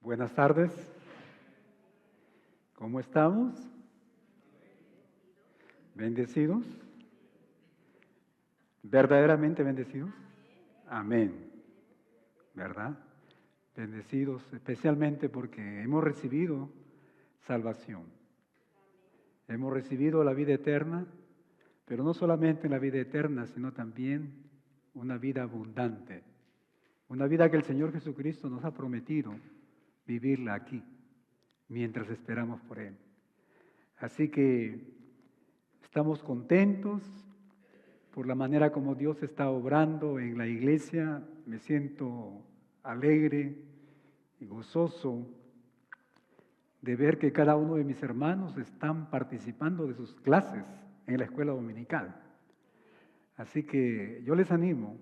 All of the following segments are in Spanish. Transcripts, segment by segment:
Buenas tardes. ¿Cómo estamos? ¿Bendecidos? ¿Verdaderamente bendecidos? Amén. ¿Verdad? Bendecidos especialmente porque hemos recibido salvación. Hemos recibido la vida eterna, pero no solamente la vida eterna, sino también una vida abundante. Una vida que el Señor Jesucristo nos ha prometido vivirla aquí, mientras esperamos por Él. Así que estamos contentos por la manera como Dios está obrando en la iglesia. Me siento alegre y gozoso de ver que cada uno de mis hermanos están participando de sus clases en la escuela dominical. Así que yo les animo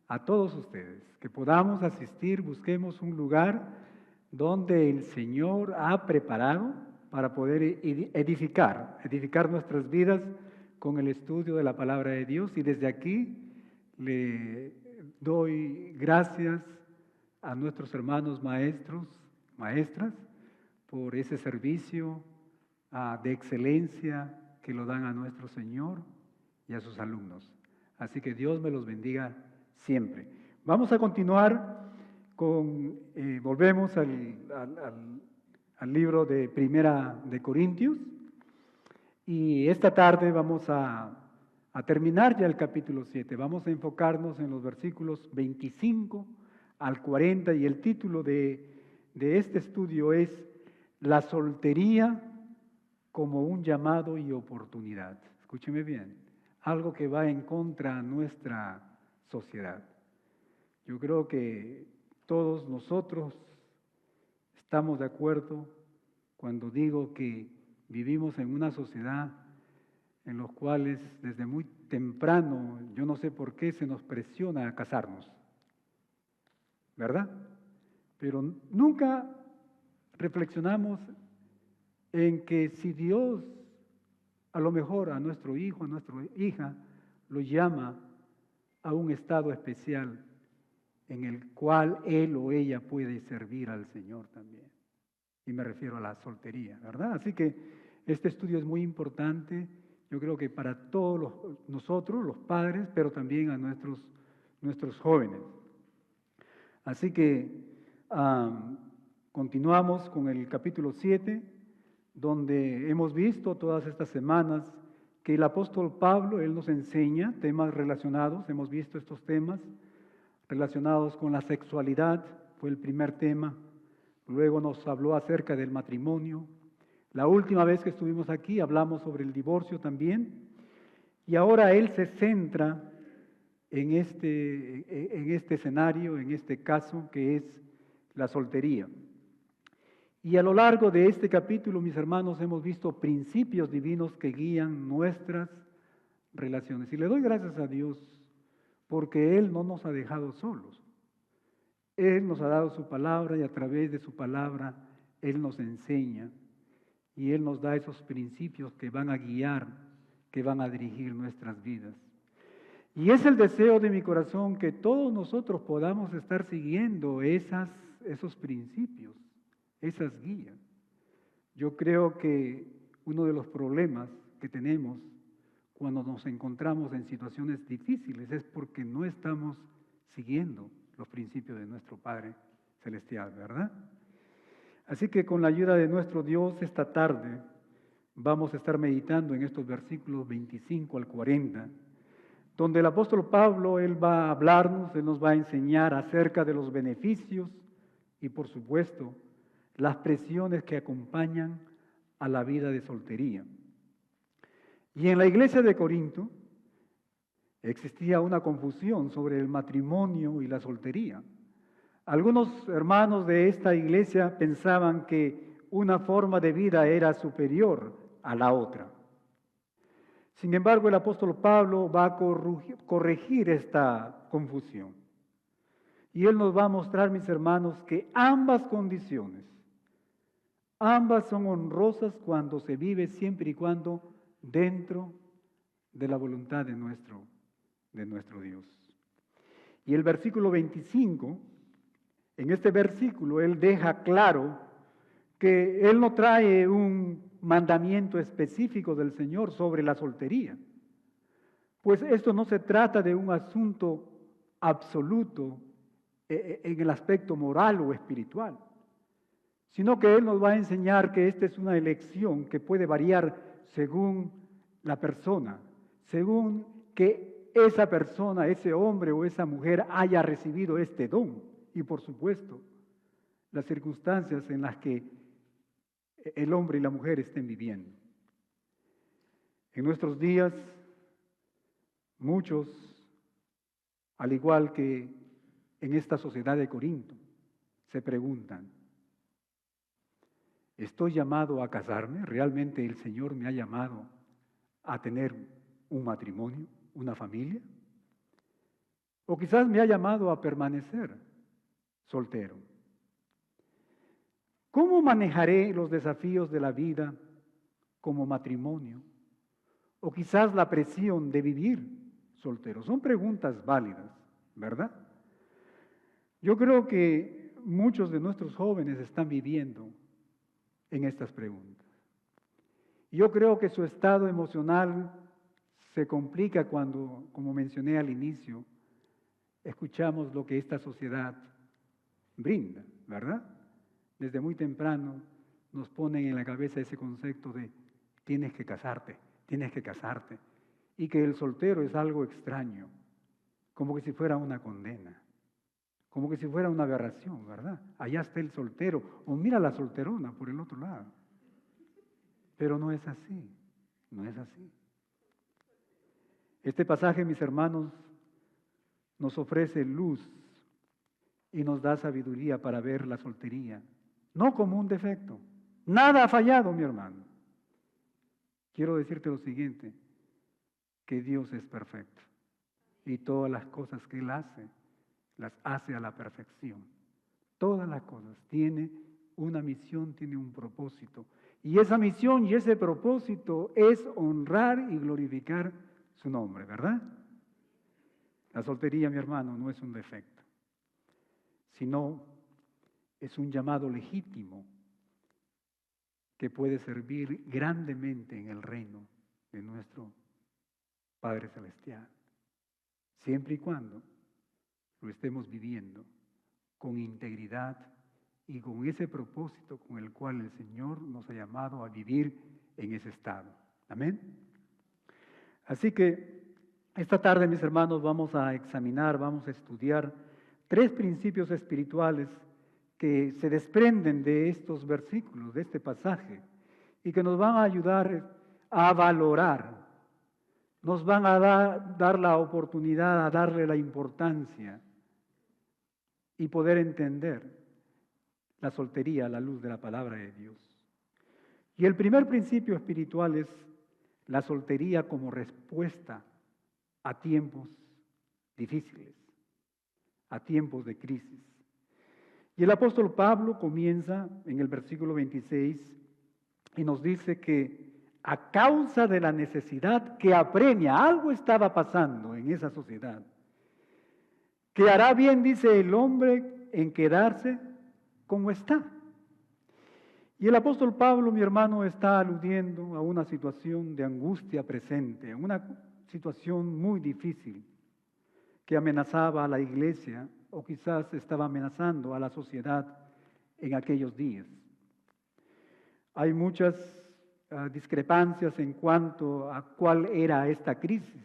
a todos ustedes que podamos asistir, busquemos un lugar donde el Señor ha preparado para poder edificar nuestras vidas con el estudio de la palabra de Dios. Y desde aquí le doy gracias a nuestros hermanos maestros, maestras, por ese servicio de excelencia que lo dan a nuestro Señor y a sus alumnos. Así que Dios me los bendiga siempre. Vamos a continuar volvemos al libro de Primera de Corintios, y esta tarde vamos a terminar ya el capítulo 7. Vamos a enfocarnos en los versículos 25 al 40, y el título de este estudio es La soltería como un llamado y oportunidad. Escúcheme bien, algo que va en contra de nuestra sociedad. Yo creo que todos nosotros estamos de acuerdo cuando digo que vivimos en una sociedad en la cual desde muy temprano, yo no sé por qué se nos presiona a casarnos, ¿verdad? Pero nunca reflexionamos en que si Dios a lo mejor a nuestro hijo, a nuestra hija, lo llama a un estado especial en el cual él o ella puede servir al Señor también. Y me refiero a la soltería, ¿verdad? Así que este estudio es muy importante, yo creo que para todos nosotros, los padres, pero también a nuestros jóvenes. Así que continuamos con el capítulo 7, donde hemos visto todas estas semanas que el apóstol Pablo, él nos enseña temas relacionados, hemos visto estos temas relacionados con la sexualidad, fue el primer tema. Luego nos habló acerca del matrimonio. La última vez que estuvimos aquí hablamos sobre el divorcio también. Y ahora él se centra en este escenario, en este caso que es la soltería. Y a lo largo de este capítulo, mis hermanos, hemos visto principios divinos que guían nuestras relaciones. Y le doy gracias a Dios porque Él no nos ha dejado solos. Él nos ha dado su palabra y a través de su palabra Él nos enseña y Él nos da esos principios que van a guiar, que van a dirigir nuestras vidas. Y es el deseo de mi corazón que todos nosotros podamos estar siguiendo esos principios, esas guías. Yo creo que uno de los problemas que tenemos cuando nos encontramos en situaciones difíciles es porque no estamos siguiendo los principios de nuestro Padre Celestial, ¿verdad? Así que con la ayuda de nuestro Dios esta tarde vamos a estar meditando en estos versículos 25 al 40, donde el apóstol Pablo, él va a hablarnos, él nos va a enseñar acerca de los beneficios y por supuesto las presiones que acompañan a la vida de soltería. Y en la iglesia de Corinto existía una confusión sobre el matrimonio y la soltería. Algunos hermanos de esta iglesia pensaban que una forma de vida era superior a la otra. Sin embargo, el apóstol Pablo va a corregir esta confusión. Y él nos va a mostrar, mis hermanos, que ambas condiciones, ambas son honrosas cuando se vive siempre y cuando dentro de la voluntad de nuestro Dios. Y el versículo 25 En este versículo Él deja claro que Él no trae un mandamiento específico del Señor sobre la soltería, pues esto no se trata de un asunto absoluto en el aspecto moral o espiritual, sino que Él nos va a enseñar que esta es una elección que puede variar según la persona, según que esa persona, ese hombre o esa mujer haya recibido este don y por supuesto las circunstancias en las que el hombre y la mujer estén viviendo. En nuestros días, muchos, al igual que en esta sociedad de Corinto, se preguntan, ¿estoy llamado a casarme? ¿Realmente el Señor me ha llamado a tener un matrimonio, una familia? O quizás me ha llamado a permanecer soltero. ¿Cómo manejaré los desafíos de la vida como matrimonio? O quizás la presión de vivir soltero. Son preguntas válidas, ¿verdad? Yo creo que muchos de nuestros jóvenes están viviendo en estas preguntas. Yo creo que su estado emocional se complica cuando, como mencioné al inicio, escuchamos lo que esta sociedad brinda, ¿verdad? Desde muy temprano nos ponen en la cabeza ese concepto de tienes que casarte, y que el soltero es algo extraño, como que si fuera una condena, como que si fuera una aberración, ¿verdad? Allá está el soltero, o mira la solterona por el otro lado. Pero no es así, no es así. Este pasaje, mis hermanos, nos ofrece luz y nos da sabiduría para ver la soltería, no como un defecto. Nada ha fallado, mi hermano. Quiero decirte lo siguiente, que Dios es perfecto y todas las cosas que Él hace, las hace a la perfección. Todas las cosas. Tiene una misión, tiene un propósito. Y esa misión y ese propósito es honrar y glorificar su nombre, ¿verdad? La soltería, mi hermano, no es un defecto, sino es un llamado legítimo que puede servir grandemente en el reino de nuestro Padre Celestial, siempre y cuando lo estemos viviendo con integridad y con ese propósito con el cual el Señor nos ha llamado a vivir en ese estado. Amén. Así que esta tarde, mis hermanos, vamos a examinar, vamos a estudiar 3 principios espirituales que se desprenden de estos versículos, de este pasaje, y que nos van a ayudar a valorar, nos van a dar la oportunidad, a darle la importancia y poder entender la soltería a la luz de la palabra de Dios. Y el primer principio espiritual es la soltería como respuesta a tiempos difíciles, a tiempos de crisis. Y el apóstol Pablo comienza en el versículo 26 y nos dice que a causa de la necesidad que apremia, algo estaba pasando en esa sociedad, que hará bien, dice el hombre, en quedarse como está. Y el apóstol Pablo, mi hermano, está aludiendo a una situación de angustia presente, a una situación muy difícil que amenazaba a la iglesia o quizás estaba amenazando a la sociedad en aquellos días. Hay muchas discrepancias en cuanto a cuál era esta crisis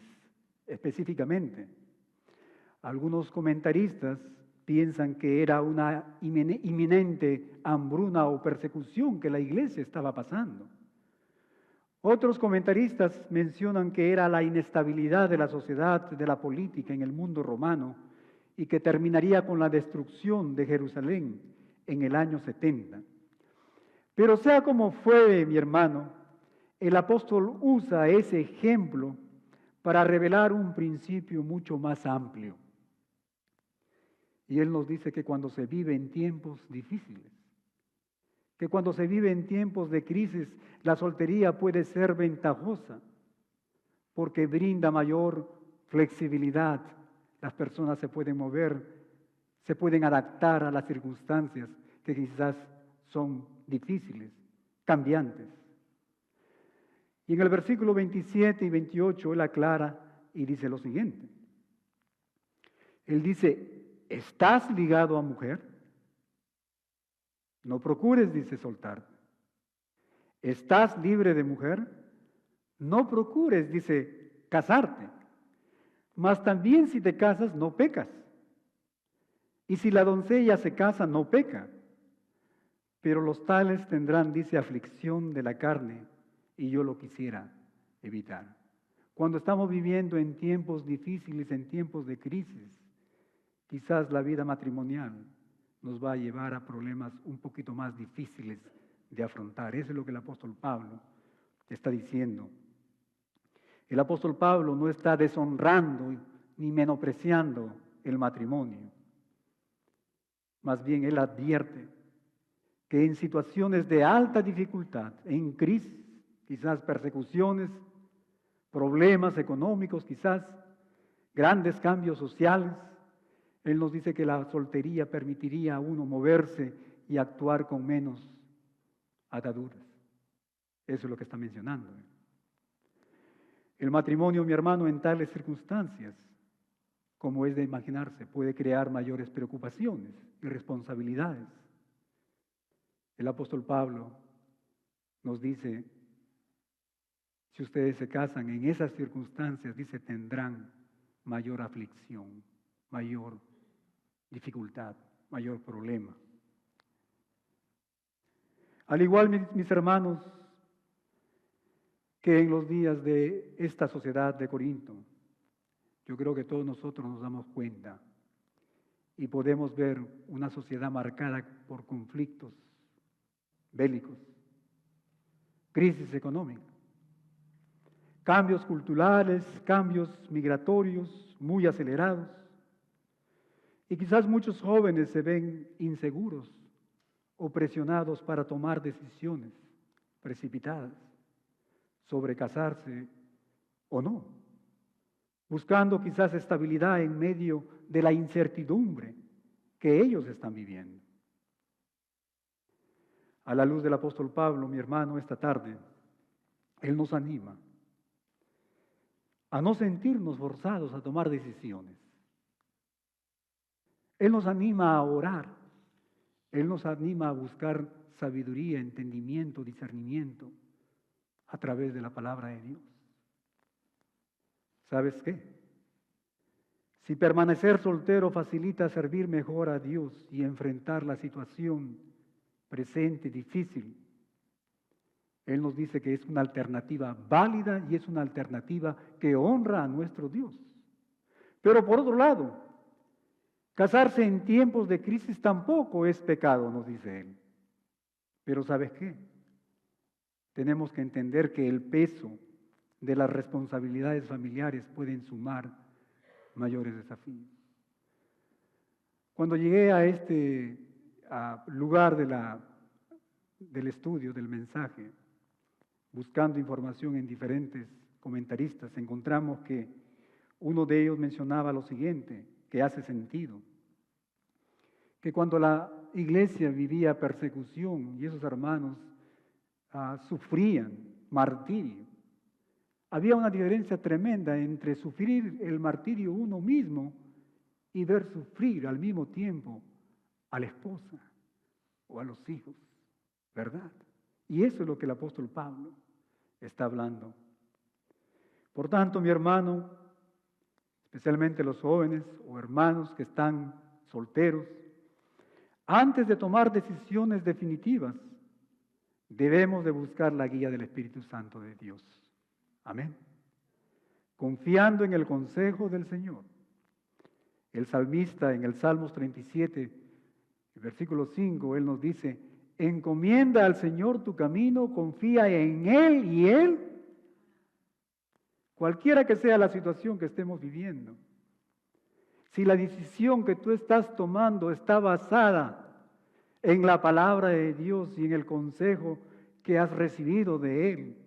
específicamente. Algunos comentaristas piensan que era una inminente hambruna o persecución que la iglesia estaba pasando. Otros comentaristas mencionan que era la inestabilidad de la sociedad, de la política en el mundo romano y que terminaría con la destrucción de Jerusalén en el año 70. Pero sea como fue, mi hermano, el apóstol usa ese ejemplo para revelar un principio mucho más amplio. Y él nos dice que cuando se vive en tiempos difíciles, que cuando se vive en tiempos de crisis, la soltería puede ser ventajosa porque brinda mayor flexibilidad. Las personas se pueden mover se pueden adaptar a las circunstancias que quizás son difíciles, cambiantes. Y en el versículo 27 y 28 él aclara y dice lo siguiente. Él dice, ¿estás ligado a mujer? No procures, dice, soltarte. ¿Estás libre de mujer? No procures, dice, casarte. Mas también si te casas, no pecas. Y si la doncella se casa, no peca. Pero los tales tendrán, dice, aflicción de la carne, y yo lo quisiera evitar. Cuando estamos viviendo en tiempos difíciles, en tiempos de crisis, quizás la vida matrimonial nos va a llevar a problemas un poquito más difíciles de afrontar. Eso es lo que el apóstol Pablo está diciendo. El apóstol Pablo no está deshonrando ni menospreciando el matrimonio. Más bien él advierte que en situaciones de alta dificultad, en crisis, quizás persecuciones, problemas económicos, quizás grandes cambios sociales, él nos dice que la soltería permitiría a uno moverse y actuar con menos ataduras. Eso es lo que está mencionando. El matrimonio, mi hermano, en tales circunstancias, como es de imaginarse, puede crear mayores preocupaciones y responsabilidades. El apóstol Pablo nos dice, si ustedes se casan en esas circunstancias, dice, tendrán mayor aflicción, mayor dificultad, mayor problema. Al igual, mis hermanos, que en los días de esta sociedad de Corinto, yo creo que todos nosotros nos damos cuenta y podemos ver una sociedad marcada por conflictos bélicos, crisis económica, cambios culturales, cambios migratorios muy acelerados. Y quizás muchos jóvenes se ven inseguros o presionados para tomar decisiones precipitadas sobre casarse o no, buscando quizás estabilidad en medio de la incertidumbre que ellos están viviendo. A la luz del apóstol Pablo, mi hermano, esta tarde, él nos anima a no sentirnos forzados a tomar decisiones. Él nos anima a orar, Él nos anima a buscar sabiduría, entendimiento, discernimiento a través de la palabra de Dios. ¿Sabes qué? Si permanecer soltero facilita servir mejor a Dios y enfrentar la situación presente, difícil, Él nos dice que es una alternativa válida y es una alternativa que honra a nuestro Dios. Pero por otro lado, casarse en tiempos de crisis tampoco es pecado, nos dice Él. Pero ¿sabes qué? Tenemos que entender que el peso de las responsabilidades familiares pueden sumar mayores desafíos. Cuando llegué a este lugar del estudio, del mensaje, buscando información en diferentes comentaristas, encontramos que uno de ellos mencionaba lo siguiente, que hace sentido, que cuando la iglesia vivía persecución y esos hermanos sufrían martirio, había una diferencia tremenda entre sufrir el martirio uno mismo y ver sufrir al mismo tiempo a la esposa o a los hijos, ¿verdad? Y eso es lo que el apóstol Pablo está hablando. Por tanto, mi hermano, especialmente los jóvenes o hermanos que están solteros, antes de tomar decisiones definitivas, debemos de buscar la guía del Espíritu Santo de Dios. Amén. Confiando en el consejo del Señor. El salmista en el Salmos 37, versículo 5, él nos dice, encomienda al Señor tu camino, confía en Él y Él, cualquiera que sea la situación que estemos viviendo, si la decisión que tú estás tomando está basada en la palabra de Dios y en el consejo que has recibido de Él,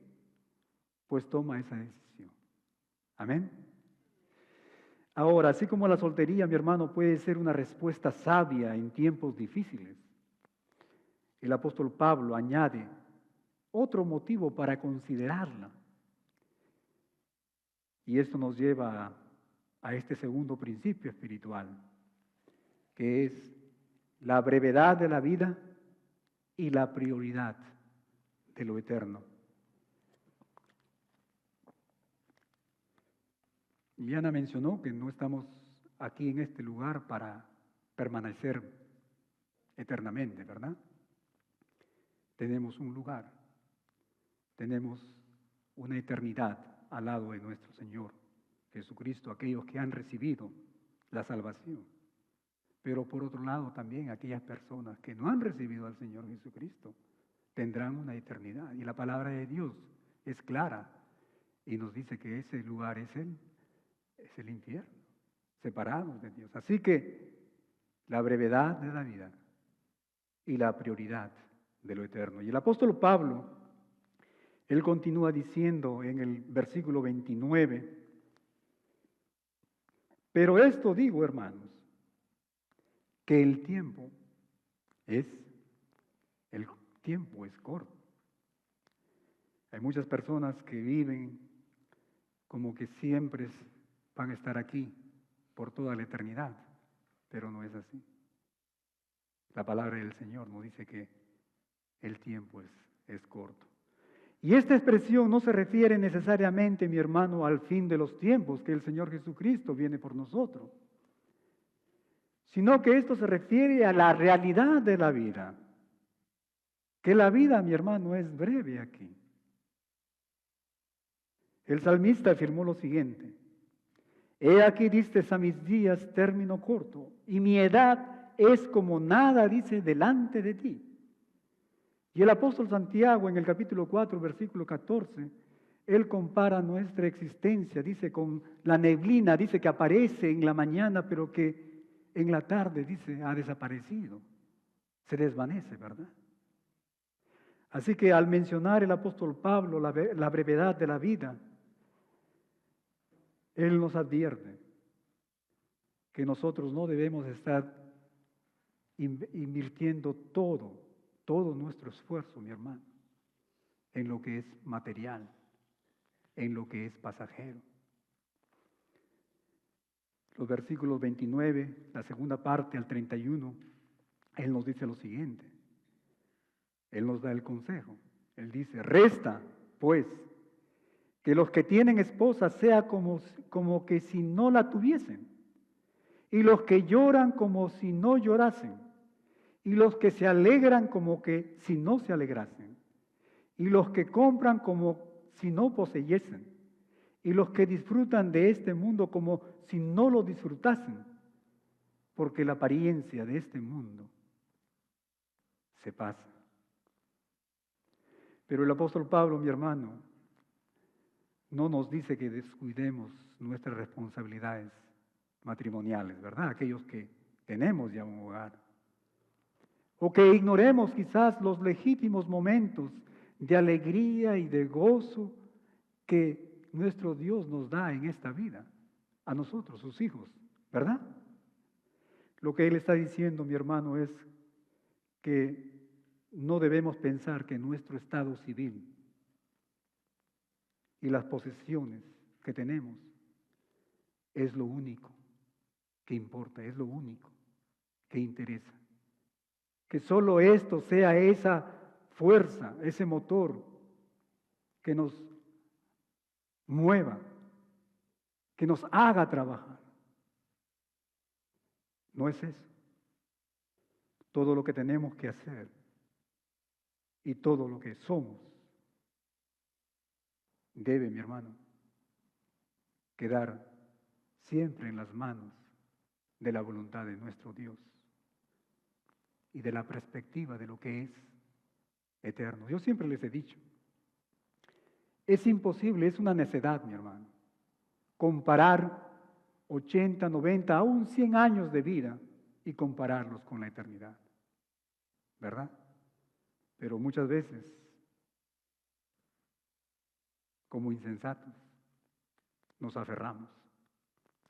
pues toma esa decisión. Amén. Ahora, así como la soltería, mi hermano, puede ser una respuesta sabia en tiempos difíciles, el apóstol Pablo añade otro motivo para considerarla. Y esto nos lleva a este segundo principio espiritual, que es la brevedad de la vida y la prioridad de lo eterno. Y Ana mencionó que no estamos aquí en este lugar para permanecer eternamente, ¿verdad? Tenemos un lugar, tenemos una eternidad al lado de nuestro Señor Jesucristo, aquellos que han recibido la salvación. Pero por otro lado también aquellas personas que no han recibido al Señor Jesucristo tendrán una eternidad. Y la palabra de Dios es clara y nos dice que ese lugar es el infierno, separados de Dios. Así que la brevedad de la vida y la prioridad de lo eterno. Y el apóstol Pablo, él continúa diciendo en el versículo 29, pero esto digo, hermanos, que el tiempo es corto. Hay muchas personas que viven como que siempre van a estar aquí por toda la eternidad, pero no es así. La palabra del Señor nos dice que el tiempo es corto. Y esta expresión no se refiere necesariamente, mi hermano, al fin de los tiempos, que el Señor Jesucristo viene por nosotros, sino que esto se refiere a la realidad de la vida, que la vida, mi hermano, es breve aquí. El salmista afirmó lo siguiente: he aquí diste a mis días término corto, y mi edad es como nada, dice, delante de ti. Y el apóstol Santiago en el capítulo 4, versículo 14, él compara nuestra existencia, dice, con la neblina, dice que aparece en la mañana, pero que en la tarde, dice, ha desaparecido, se desvanece, ¿verdad? Así que al mencionar el apóstol Pablo la brevedad de la vida, él nos advierte que nosotros no debemos estar invirtiendo todo nuestro esfuerzo, mi hermano, en lo que es material, en lo que es pasajero. Los versículos 29, la segunda parte al 31, él nos dice lo siguiente. Él nos da el consejo. Él dice: resta, pues, que los que tienen esposa sea como que si no la tuviesen, y los que lloran como si no llorasen, y los que se alegran como que si no se alegrasen, y los que compran como si no poseyesen, y los que disfrutan de este mundo como si no lo disfrutasen, porque la apariencia de este mundo se pasa. Pero el apóstol Pablo, mi hermano, no nos dice que descuidemos nuestras responsabilidades matrimoniales, ¿verdad? Aquellos que tenemos ya un hogar. O que ignoremos quizás los legítimos momentos de alegría y de gozo que nuestro Dios nos da en esta vida, a nosotros, sus hijos, ¿verdad? Lo que Él está diciendo, mi hermano, es que no debemos pensar que nuestro estado civil y las posesiones que tenemos es lo único que importa, es lo único que interesa. Que solo esto sea esa fuerza, ese motor que nos mueva, que nos haga trabajar. No es eso. Todo lo que tenemos que hacer y todo lo que somos debe, mi hermano, quedar siempre en las manos de la voluntad de nuestro Dios y de la perspectiva de lo que es eterno. Yo siempre les he dicho, es imposible, es una necedad, mi hermano, comparar 80, 90, aún 100 años de vida y compararlos con la eternidad, ¿verdad? Pero muchas veces, como insensatos, nos aferramos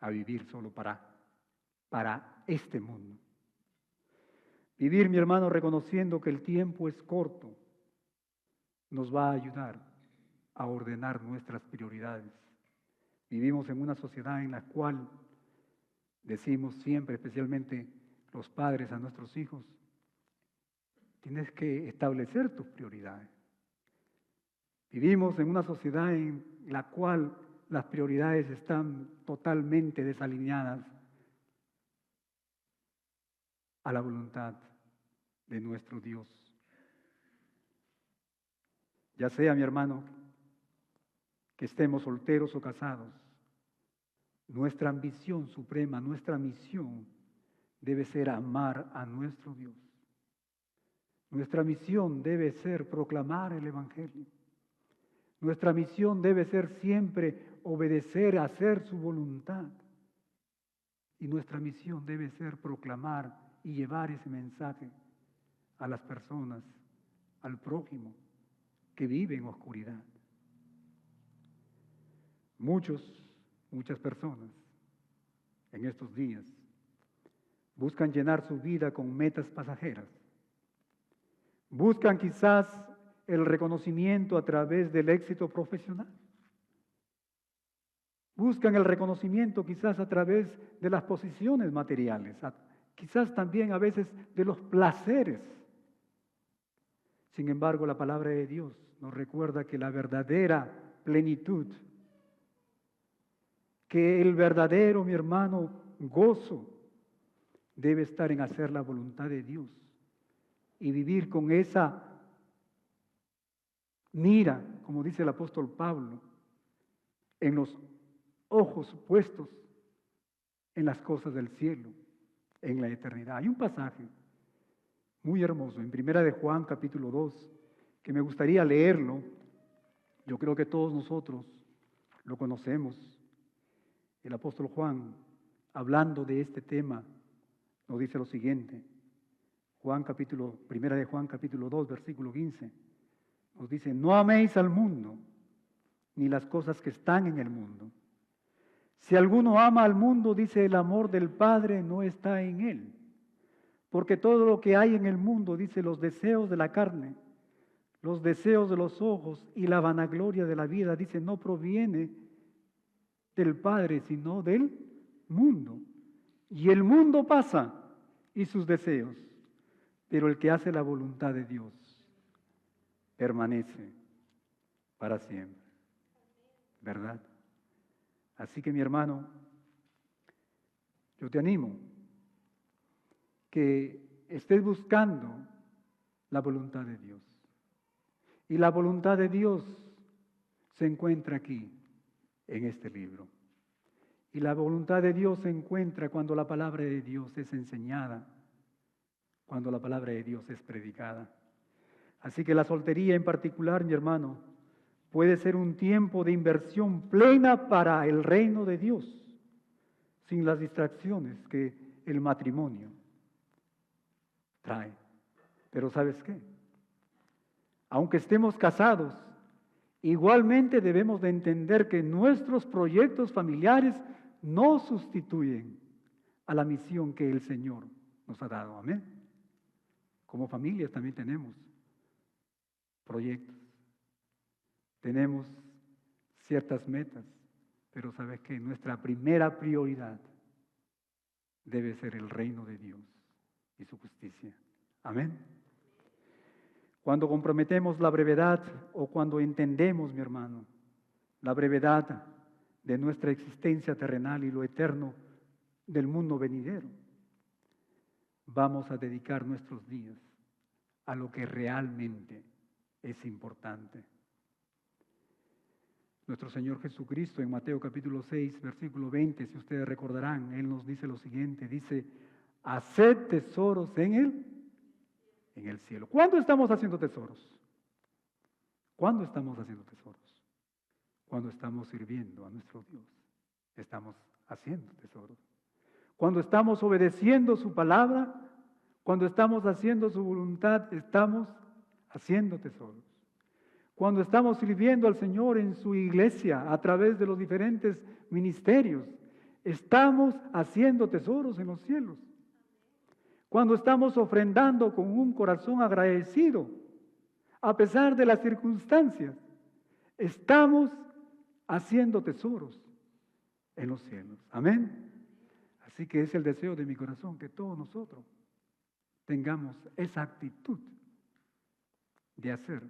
a vivir solo para este mundo. Vivir, mi hermano, reconociendo que el tiempo es corto, nos va a ayudar a ordenar nuestras prioridades. Vivimos en una sociedad en la cual decimos siempre, especialmente los padres a nuestros hijos, tienes que establecer tus prioridades. Vivimos en una sociedad en la cual las prioridades están totalmente desalineadas a la voluntad de nuestro Dios. Ya sea, mi hermano, que estemos solteros o casados, nuestra ambición suprema, nuestra misión debe ser amar a nuestro Dios. Nuestra misión debe ser proclamar el Evangelio. Nuestra misión debe ser siempre obedecer, hacer su voluntad. Y nuestra misión debe ser proclamar y llevar ese mensaje a las personas, al prójimo que vive en oscuridad. Muchas personas en estos días buscan llenar su vida con metas pasajeras. Buscan quizás el reconocimiento a través del éxito profesional. Buscan el reconocimiento quizás a través de las posiciones materiales, quizás también a veces de los placeres. Sin embargo, la palabra de Dios nos recuerda que la verdadera plenitud, que el verdadero, mi hermano, gozo debe estar en hacer la voluntad de Dios y vivir con esa mira, como dice el apóstol Pablo, en los ojos puestos en las cosas del cielo, en la eternidad. Hay un pasaje muy hermoso en Primera de Juan, capítulo 2, que me gustaría leerlo. Yo creo que todos nosotros lo conocemos. El apóstol Juan, hablando de este tema, nos dice lo siguiente. Primera de Juan, capítulo 2, versículo 15, nos dice: no améis al mundo, ni las cosas que están en el mundo. Si alguno ama al mundo, dice, el amor del Padre no está en él. Porque todo lo que hay en el mundo, dice, los deseos de la carne, los deseos de los ojos y la vanagloria de la vida, dice, no proviene del Padre, sino del mundo. Y el mundo pasa y sus deseos, pero el que hace la voluntad de Dios permanece para siempre. ¿Verdad? Así que, mi hermano, yo te animo que estés buscando la voluntad de Dios. Y la voluntad de Dios se encuentra aquí, en este libro. Y la voluntad de Dios se encuentra cuando la palabra de Dios es enseñada, cuando la palabra de Dios es predicada. Así que la soltería en particular, mi hermano, puede ser un tiempo de inversión plena para el reino de Dios, sin las distracciones que el matrimonio trae. Pero ¿sabes qué? Aunque estemos casados, igualmente debemos de entender que nuestros proyectos familiares no sustituyen a la misión que el Señor nos ha dado. Amén. Como familias también tenemos proyectos, tenemos ciertas metas, pero ¿sabes qué? Nuestra primera prioridad debe ser el reino de Dios y su justicia. Amén. Cuando comprometemos la brevedad o cuando entendemos, mi hermano, la brevedad de nuestra existencia terrenal y lo eterno del mundo venidero, vamos a dedicar nuestros días a lo que realmente es importante. Nuestro Señor Jesucristo en Mateo capítulo 6, versículo 20, si ustedes recordarán, Él nos dice lo siguiente, dice, haced tesoros en el cielo. ¿Cuándo estamos haciendo tesoros? ¿Cuándo estamos haciendo tesoros? Cuando estamos sirviendo a nuestro Dios, estamos haciendo tesoros. Cuando estamos obedeciendo su palabra, cuando estamos haciendo su voluntad, estamos haciendo tesoros. Cuando estamos sirviendo al Señor en su iglesia a través de los diferentes ministerios, Estamos haciendo tesoros en los cielos. Cuando estamos ofrendando con un corazón agradecido, a pesar de las circunstancias, estamos haciendo tesoros en los cielos. Amén. Así que es el deseo de mi corazón que todos nosotros tengamos esa actitud de hacer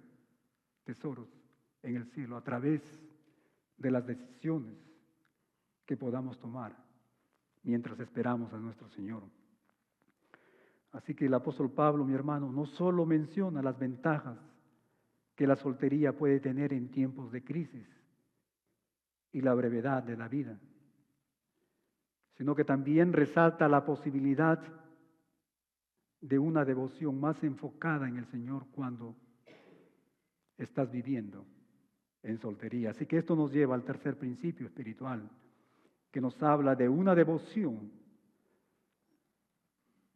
tesoros en el cielo a través de las decisiones que podamos tomar mientras esperamos a nuestro Señor. Así que el apóstol Pablo, mi hermano, no solo menciona las ventajas que la soltería puede tener en tiempos de crisis y la brevedad de la vida, sino que también resalta la posibilidad de una devoción más enfocada en el Señor cuando estás viviendo en soltería. Así que esto nos lleva al tercer principio espiritual, que nos habla de una devoción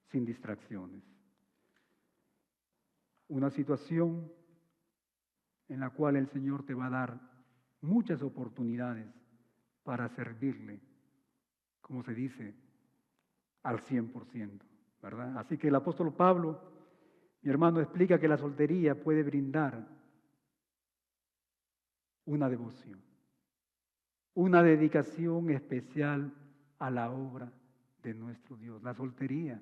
sin distracciones. Una situación en la cual el Señor te va a dar muchas oportunidades para servirle, como se dice, al 100%, ¿verdad? Así que el apóstol Pablo, mi hermano, explica que la soltería puede brindar una devoción, una dedicación especial a la obra de nuestro Dios. La soltería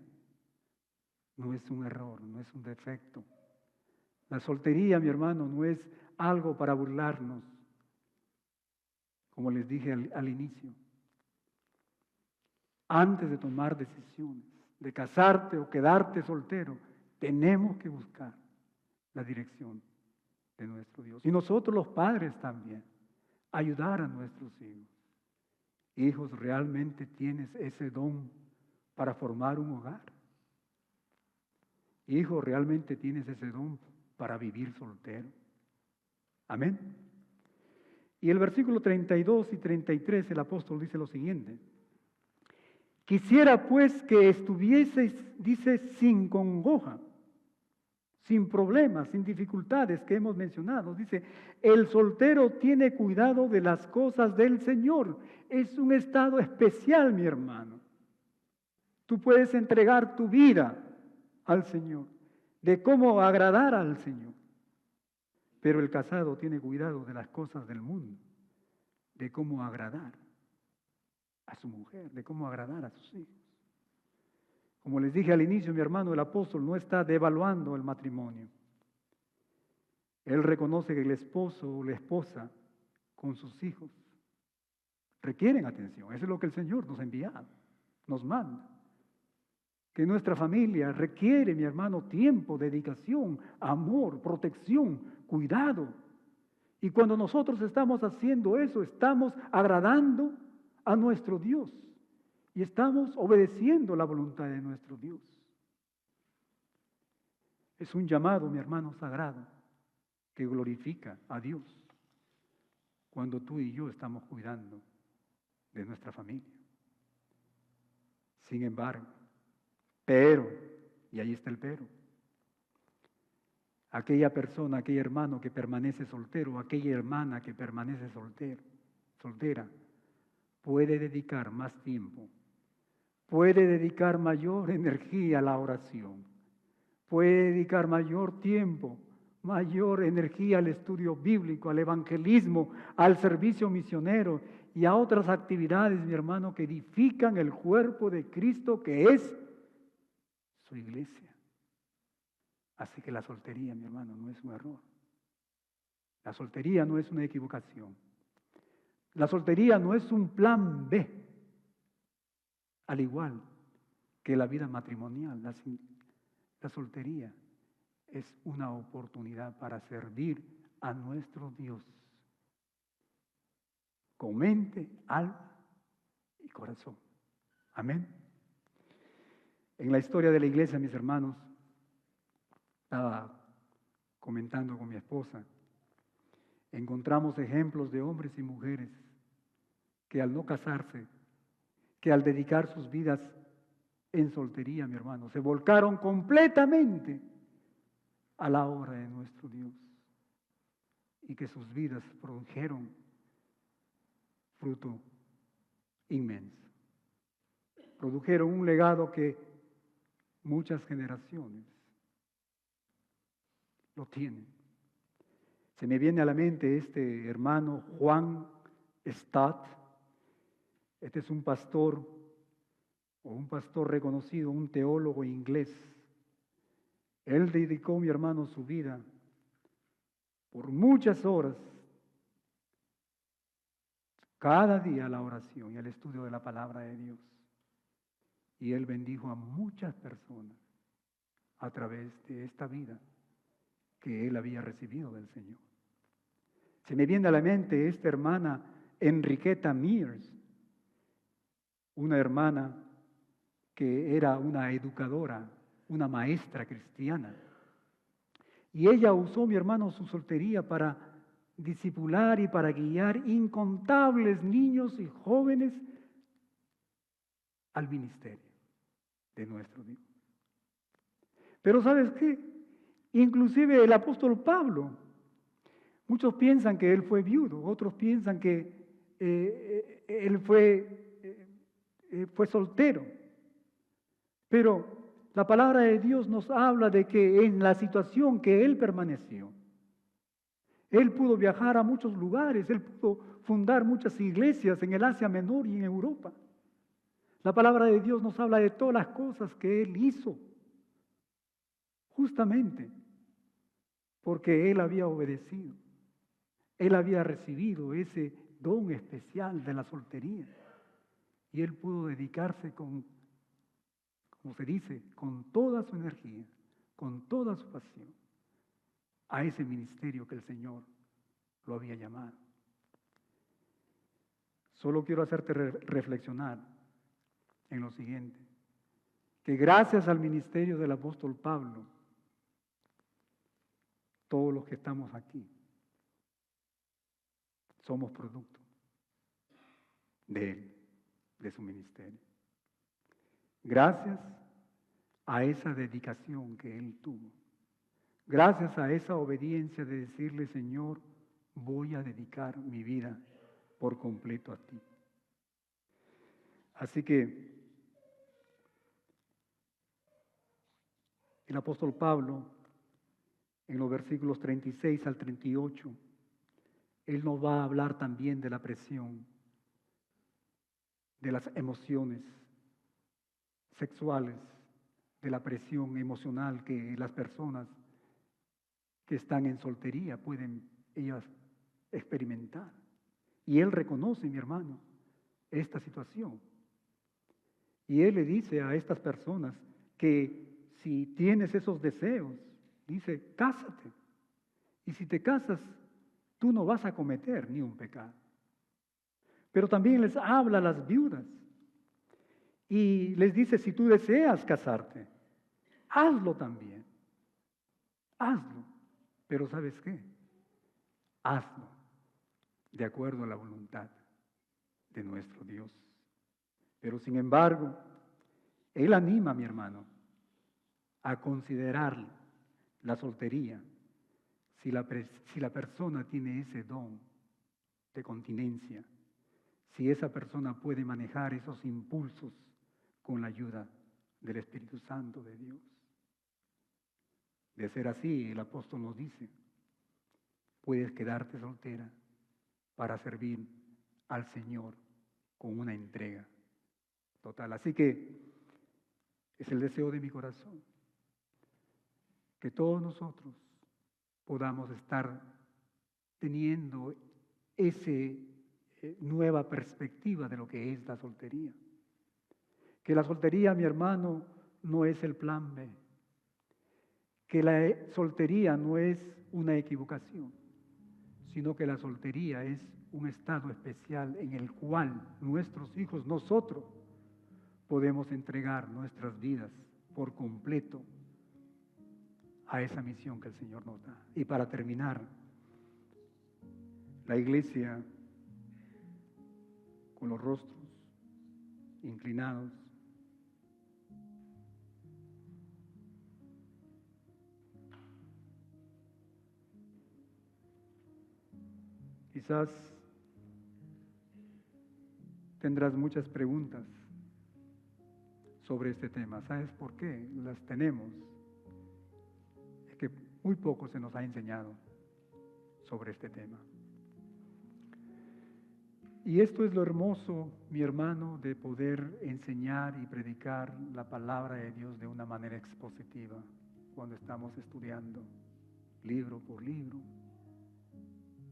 no es un error, no es un defecto. La soltería, mi hermano, no es algo para burlarnos, como les dije al inicio. Antes de tomar decisiones, de casarte o quedarte soltero, tenemos que buscar la dirección de nuestro Dios. Y nosotros los padres también, ayudar a nuestros hijos. Hijos, ¿realmente tienes ese don para formar un hogar? Hijo, ¿realmente tienes ese don para vivir soltero? Amén. Y el versículo 32 y 33, el apóstol dice lo siguiente: quisiera pues que estuvieseis, dice, sin congoja, sin problemas, sin dificultades que hemos mencionado. Dice, el soltero tiene cuidado de las cosas del Señor. Es un estado especial, mi hermano. Tú puedes entregar tu vida al Señor, de cómo agradar al Señor. Pero el casado tiene cuidado de las cosas del mundo, de cómo agradar a su mujer, de cómo agradar a sus hijos. Como les dije al inicio, mi hermano, el apóstol no está devaluando el matrimonio. Él reconoce que el esposo o la esposa con sus hijos requieren atención. Eso es lo que el Señor nos ha enviado, nos manda. Que nuestra familia requiere, mi hermano, tiempo, dedicación, amor, protección, cuidado. Y cuando nosotros estamos haciendo eso, estamos agradando a nuestro Dios y estamos obedeciendo la voluntad de nuestro Dios. Es un llamado, mi hermano, sagrado que glorifica a Dios cuando tú y yo estamos cuidando de nuestra familia. Sin embargo, pero, y ahí está el pero, aquella persona, aquel hermano que permanece soltero, aquella hermana que permanece soltera, puede dedicar más tiempo, puede dedicar mayor energía a la oración, puede dedicar mayor tiempo, mayor energía al estudio bíblico, al evangelismo, al servicio misionero y a otras actividades, mi hermano, que edifican el cuerpo de Cristo, que es su iglesia. Así que la soltería, mi hermano, no es un error. La soltería no es una equivocación. La soltería no es un plan B, al igual que la vida matrimonial. La soltería es una oportunidad para servir a nuestro Dios con mente, alma y corazón. Amén. En la historia de la iglesia, mis hermanos, estaba comentando con mi esposa, encontramos ejemplos de hombres y mujeres que al no casarse, que al dedicar sus vidas en soltería, mi hermano, se volcaron completamente a la obra de nuestro Dios y que sus vidas produjeron fruto inmenso. produjeron un legado que muchas generaciones lo tienen. Se me viene a la mente este hermano Juan Stott. Este es un pastor reconocido, un teólogo inglés. Él dedicó, mi hermano, su vida por muchas horas, cada día a la oración y al estudio de la palabra de Dios. Y él bendijo a muchas personas a través de esta vida que él había recibido del Señor. Se me viene a la mente esta hermana Enriqueta Mears, una hermana que era una educadora, una maestra cristiana. Y ella usó, mi hermano, su soltería para discipular y para guiar incontables niños y jóvenes al ministerio de nuestro Dios. Pero ¿sabes qué? Inclusive el apóstol Pablo, muchos piensan que él fue viudo, otros piensan que él fue soltero. Pero la palabra de Dios nos habla de que en la situación que él permaneció, él pudo viajar a muchos lugares, él pudo fundar muchas iglesias en el Asia Menor y en Europa. La palabra de Dios nos habla de todas las cosas que él hizo, justamente porque él había obedecido. Él había recibido ese don especial de la soltería y él pudo dedicarse como se dice, con toda su energía, con toda su pasión, a ese ministerio que el Señor lo había llamado. Solo quiero hacerte reflexionar en lo siguiente, que gracias al ministerio del apóstol Pablo, todos los que estamos aquí somos producto de él, de su ministerio. Gracias a esa dedicación que él tuvo, gracias a esa obediencia de decirle, Señor, voy a dedicar mi vida por completo a ti. Así que el apóstol Pablo, en los versículos 36 al 38, él nos va a hablar también de la presión, de las emociones sexuales, de la presión emocional que las personas que están en soltería pueden ellas experimentar. Y él reconoce, mi hermano, esta situación. Y él le dice a estas personas que si tienes esos deseos, dice, cásate. Y si te casas, tú no vas a cometer ni un pecado. Pero también les habla a las viudas y les dice, si tú deseas casarte, hazlo también. Hazlo. Pero ¿sabes qué? Hazlo de acuerdo a la voluntad de nuestro Dios. Pero sin embargo, él anima a mi hermano a considerar la soltería si la persona tiene ese don de continencia, si esa persona puede manejar esos impulsos con la ayuda del Espíritu Santo de Dios. De ser así, el apóstol nos dice, puedes quedarte soltera para servir al Señor con una entrega total. Así que es el deseo de mi corazón que todos nosotros podamos estar teniendo esa nueva perspectiva de lo que es la soltería. Que la soltería, mi hermano, no es el plan B. Que la soltería no es una equivocación, sino que la soltería es un estado especial en el cual nuestros hijos, nosotros, podemos entregar nuestras vidas por completo a esa misión que el Señor nos da. Y para terminar, la iglesia con los rostros inclinados, quizás tendrás muchas preguntas sobre este tema. ¿Sabes por qué? Las tenemos. Es que muy poco se nos ha enseñado sobre este tema. Y esto es lo hermoso, mi hermano, de poder enseñar y predicar la palabra de Dios de una manera expositiva cuando estamos estudiando libro por libro,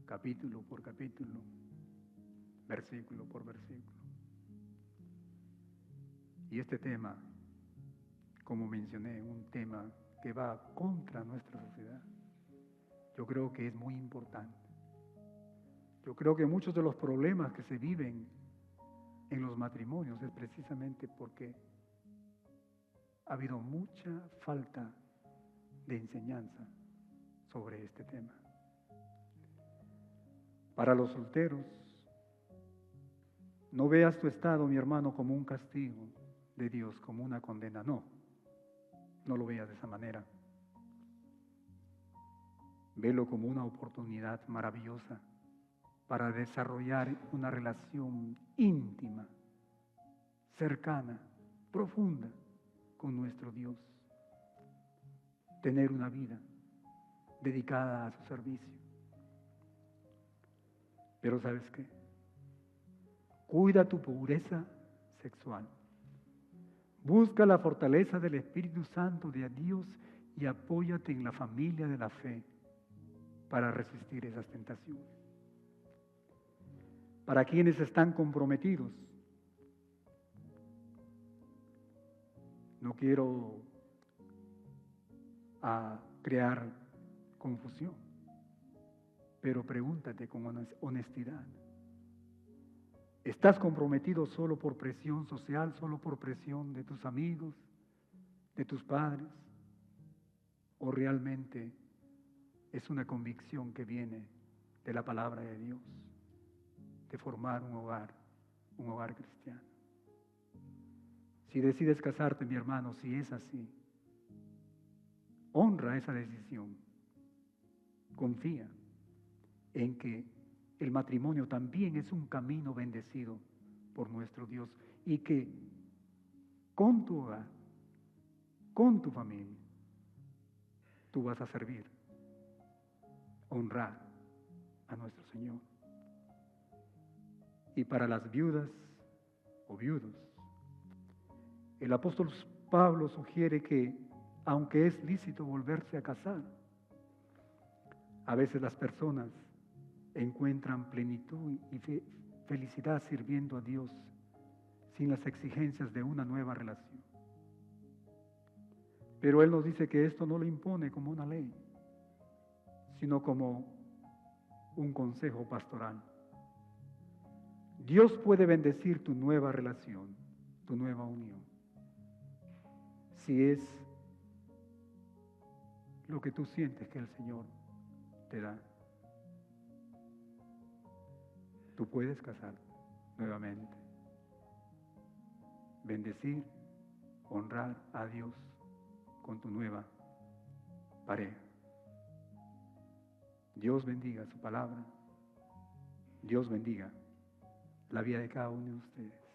capítulo por capítulo, versículo por versículo. Y este tema, como mencioné, un tema que va contra nuestra sociedad, yo creo que es muy importante. Yo creo que muchos de los problemas que se viven en los matrimonios es precisamente porque ha habido mucha falta de enseñanza sobre este tema. Para los solteros, no veas tu estado, mi hermano, como un castigo de Dios, como una condena. No lo veas de esa manera. Velo como una oportunidad maravillosa para desarrollar una relación íntima, cercana, profunda con nuestro Dios. Tener una vida dedicada a su servicio. Pero ¿sabes qué? Cuida tu pureza sexual. Busca la fortaleza del Espíritu Santo de Dios y apóyate en la familia de la fe para resistir esas tentaciones. Para quienes están comprometidos, no quiero crear confusión, pero pregúntate con honestidad. ¿Estás comprometido solo por presión social, solo por presión de tus amigos, de tus padres? ¿O realmente es una convicción que viene de la palabra de Dios, de formar un hogar cristiano? Si decides casarte, mi hermano, si es así, honra esa decisión. Confía en que el matrimonio también es un camino bendecido por nuestro Dios y que con tu hogar, con tu familia, tú vas a servir, honrar a nuestro Señor. Y para las viudas o viudos, el apóstol Pablo sugiere que, aunque es lícito volverse a casar, a veces las personas encuentran plenitud y felicidad sirviendo a Dios sin las exigencias de una nueva relación. Pero Él nos dice que esto no lo impone como una ley, sino como un consejo pastoral. Dios puede bendecir tu nueva relación, tu nueva unión, si es lo que tú sientes que el Señor te da. Tú puedes casar nuevamente, bendecir, honrar a Dios con tu nueva pareja. Dios bendiga su palabra. Dios bendiga la vida de cada uno de ustedes.